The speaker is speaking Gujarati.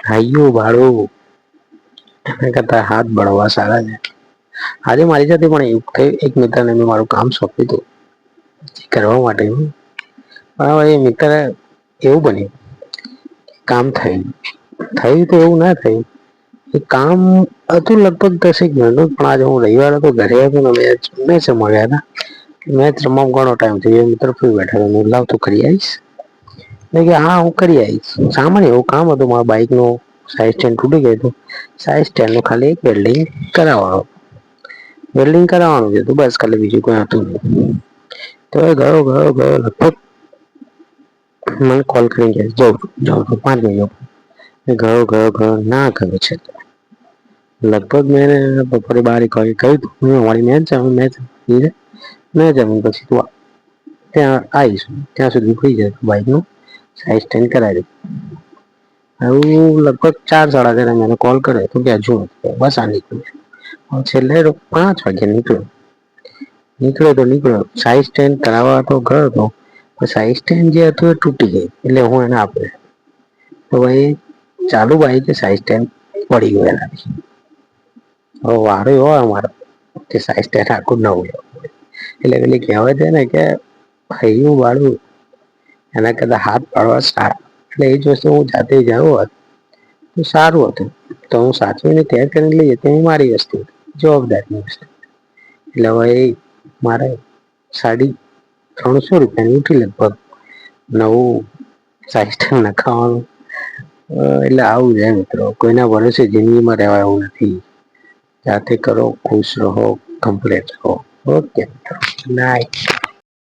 હાઈયું ભાડું એના કરતા હાથ બળવા સારા છે. આજે મારી સાથે પણ એવું થયું, એક મિત્રને મેં મારું કામ સોંપ્યું હતું કરવા માટે, પણ હવે એ મિત્ર એવું બન્યું કામ થયું તો એવું ના થયું. એ કામ હતું લગભગ 10 મિનિટનું, પણ આજે હું રવિવાર હતો, ઘરે હતો ને મેચ રમવા ગયા હતા. મેચ રમવામાં ઘણો ટાઈમ થયો, એ મિત્ર ફ્રી બેઠા હતા, લાવ તું કરી આવીશ? મેં કીધું હા હું કરી આવીશ. સામાન્ય એવું કામ હતું, મારા બાઈક નું સાઈડ સ્ટેન્ડ તૂટી ગયું હતું, સાઈડ સ્ટેન્ડ નું ખાલી વેલ્ડિંગ કરાવવાનું, વેલ્ડિંગ કરાવવાનું છે બસ, ખાલી બીજું કોઈ હતું નહીં. તો ગયો લગભગ મને કોલ કરી કે જાઉં છું 5 મિનિટ ગયો ના ગયો છે. લગભગ મેં બપોરે 12 વાગે કહ્યું મારી મેચ છે, મેચ જમી પછી તું ત્યાં આવીશ, ત્યાં સુધી થઈ જાય બાઈક નું સાઈડ સ્ટેન્ડ કરાવી દે. હું લગભગ 4 સાડા 4 મને કોલ કર્યો તો કે હજુ બસ આ નીકળ્યું. છેલ્લે 5 વાગે નીકળ્યો સાઈડ સ્ટેન્ડ કરાવવા તો ગયો હતો, સાઈડ સ્ટેન્ડ જે હતું એ તૂટી ગયું, એટલે હું એને આપ્યું તો ભાઈ ચાલુ બાઈકે સાઈડ સ્ટેન્ડ પડી ગયું એનાથી. હવે વારો એવો અમારો કે સાઈડ સ્ટેન્ડ આખું નવું લેવું, એટલે પેલી કહેવત છે ને કે હૈયું વાળું એના કરતા હાથ પાડવા સારા. એટલે એ જ વસ્તુ હું જાતે ગયો હોત તો સારું હતું, તો હું સાચવીને કેર કરીને લઈ જતો, એ મારી વસ્તુ જવાબદારીની વસ્તુ. એટલે હવે મારે ₹350 ઉઠી લગભગ નવું સાઈડ સ્ટેન્ડ નખાવાનું. એટલે આવું છે મિત્રો, કોઈના ભરોસે જિંદગીમાં રહેવાય એવું નથી. જાતે કરો, ખુશ રહો, કમ્પ્લીટ રહો. Okay night.